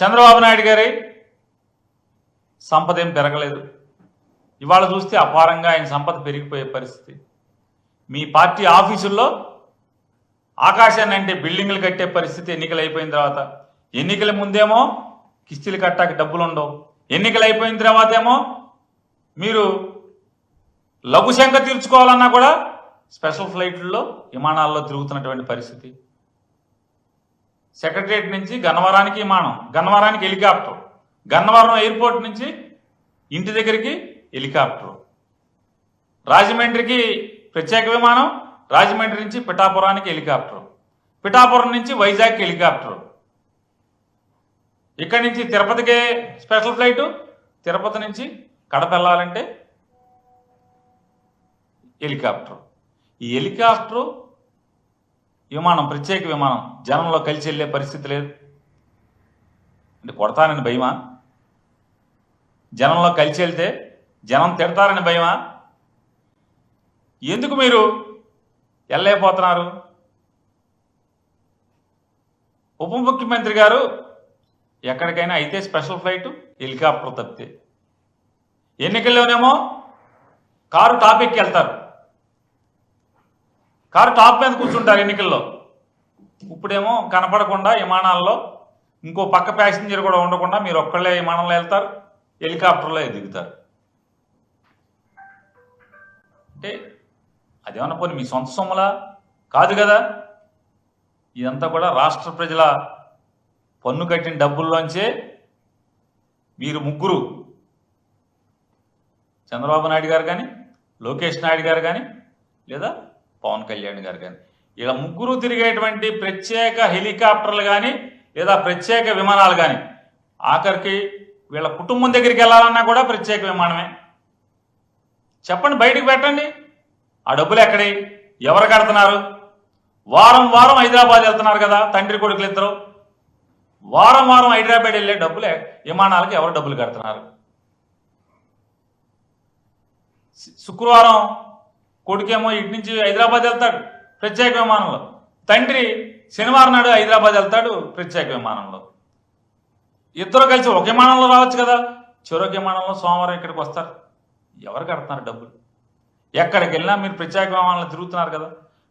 చంద్రబాబు నాయుడు గారి సంపద ఏం పెరగలేదు. ఇవాళ చూస్తే అపారంగా ఆయన సంపద పెరిగిపోయే పరిస్థితి. మీ పార్టీ ఆఫీసుల్లో ఆకాశాన్ని అంటే బిల్డింగ్లు కట్టే పరిస్థితి ఎన్నికలు అయిపోయిన తర్వాత. ఎన్నికల ముందేమో కిస్తీలు కట్టాక డబ్బులు ఉండవు, ఎన్నికలు అయిపోయిన తర్వాత ఏమో మీరు లఘుశంక తీర్చుకోవాలన్నా కూడా స్పెషల్ ఫ్లైట్లలో విమానాల్లో తిరుగుతున్నటువంటి పరిస్థితి. సెక్రటరియట్ నుంచి గన్నవరానికి విమానం, గన్నవరానికి హెలికాప్టర్, గన్నవరం ఎయిర్పోర్ట్ నుంచి ఇంటి దగ్గరికి హెలికాప్టర్, రాజమండ్రికి ప్రత్యేక విమానం, రాజమండ్రి నుంచి పిఠాపురానికి హెలికాప్టర్, పిఠాపురం నుంచి వైజాగ్ హెలికాప్టర్, ఇక్కడి నుంచి తిరుపతికే స్పెషల్ ఫ్లైటు, తిరుపతి నుంచి కడప వెళ్ళాలంటే హెలికాప్టర్. ఈ హెలికాప్టరు విమానం, ప్రత్యేక విమానం జనంలో కలిసి వెళ్ళే పరిస్థితి లేదు. అంటే కొడతానని భయమా? జనంలో కలిసి వెళ్తే జనం తిడతారని భయమా? ఎందుకు మీరు వెళ్ళలేకపోతున్నారు? ఉప ముఖ్యమంత్రి గారు ఎక్కడికైనా అయితే స్పెషల్ ఫ్లైట్, హెలికాప్టర్ తప్పితే. ఎన్నికల్లోనేమో కారు టాప్ ఎక్కి వెళ్తారు, కారు టాప్ మీద కూర్చుంటారు ఎన్నికల్లో. ఇప్పుడేమో కనపడకుండా విమానాల్లో ఇంకో పక్క ప్యాసింజర్ కూడా ఉండకుండా మీరు ఒక్కళ్ళే విమానంలో వెళ్తారు, హెలికాప్టర్లో దిగుతారు. అంటే అదేమన్నా పోనీ మీ సొంత సొమ్ములా? కాదు కదా. ఇదంతా కూడా రాష్ట్ర ప్రజల పన్ను కట్టిన డబ్బుల్లోంచే మీరు ముగ్గురు, చంద్రబాబు నాయుడు గారు కానీ, లోకేష్ నాయుడు గారు కానీ, లేదా పవన్ కళ్యాణ్ గారు కానీ, ఇలా ముగ్గురు తిరిగేటువంటి ప్రత్యేక హెలికాప్టర్లు కానీ లేదా ప్రత్యేక విమానాలు కానీ, ఆఖరికి వీళ్ళ కుటుంబం దగ్గరికి వెళ్ళాలన్నా కూడా ప్రత్యేక విమానమే. చెప్పండి, బయటికి పెట్టండి. ఆ డబ్బులు ఎక్కడి, ఎవరు కడుతున్నారు? వారం వారం హైదరాబాద్ వెళ్తున్నారు కదా తండ్రి కొడుకులు ఇద్దరు. వారం వారం హైదరాబాద్ వెళ్ళే డబ్బులే విమానాలకు ఎవరు డబ్బులు కడుతున్నారు? శుక్రవారం కొడుకేమో ఇటు నుంచి హైదరాబాద్ వెళ్తాడు ప్రత్యేక విమానంలో, తండ్రి శనివారం నాడు హైదరాబాద్ వెళ్తాడు ప్రత్యేక విమానంలో. ఇద్దరు కలిసి ఒక విమానంలో రావచ్చు కదా, చెరొక విమానంలో సోమవారం ఇక్కడికి వస్తారు. ఎవరు కడుతున్నారు డబ్బులు? ఎక్కడికి వెళ్ళినా మీరు ప్రత్యేక విమానంలో తిరుగుతున్నారు కదా.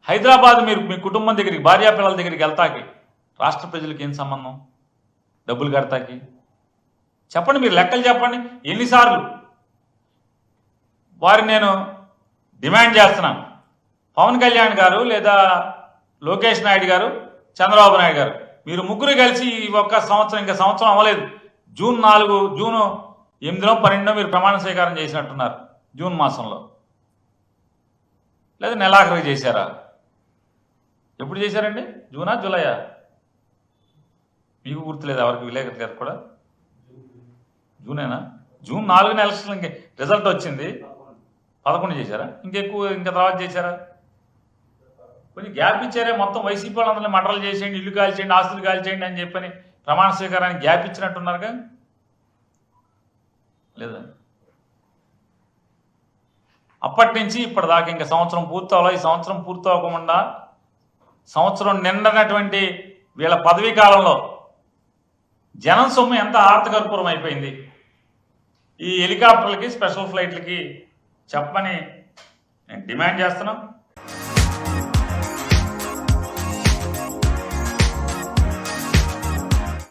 హైదరాబాద్ మీరు మీ కుటుంబం దగ్గరికి, భార్యా పిల్లల దగ్గరికి వెళ్తాకి రాష్ట్ర ప్రజలకు ఏం సంబంధం? డబ్బులు కడతాకి చెప్పండి, మీరు లెక్కలు చెప్పండి. ఎన్నిసార్లు వారిని నేను డిమాండ్ చేస్తున్నాను. పవన్ కళ్యాణ్ గారు లేదా లోకేష్ నాయుడు గారు, చంద్రబాబు నాయుడు గారు, మీరు ముగ్గురు కలిసి ఒక్క సంవత్సరం, ఇంకా సంవత్సరం అవ్వలేదు, జూన్ 8 12 మీరు ప్రమాణ స్వీకారం చేసినట్టున్నారు. జూన్ మాసంలో లేదా నెలాఖరికి చేశారా? ఎప్పుడు చేశారండి? జూనా జూలైయా? మీకు గుర్తులేదు, ఎవరికి విలేకరు గారు కూడా జూనేనా? జూన్ 4 ఎలక్షన్ ఇంకే రిజల్ట్ వచ్చింది, 11 చేశారా? ఇంకా తర్వాత చేశారా? కొంచెం గ్యాప్ ఇచ్చారే. మొత్తం వైసీపీ వాళ్ళందరినీ మటర్లు చేసేయండి, ఇల్లు కాల్చేయండి, ఆస్తులు కాల్చేయండి అని చెప్పని ప్రమాణ స్వీకారానికి గ్యాప్ ఇచ్చినట్టున్నారుగా, లేదా? అప్పటి నుంచి ఇప్పటిదాకా ఇంకా సంవత్సరం పూర్తవ్వాలి. ఈ సంవత్సరం పూర్తవకుండా సంవత్సరం నిండనటువంటి వీళ్ళ పదవీ కాలంలో జనం సొమ్ము ఎంత ఆర్తకర్పూరం అయిపోయింది. ఈ హెలికాప్టర్లకి, స్పెషల్ ఫ్లైట్లకి చెప్పమని నేను డిమాండ్ చేస్తున్నాం.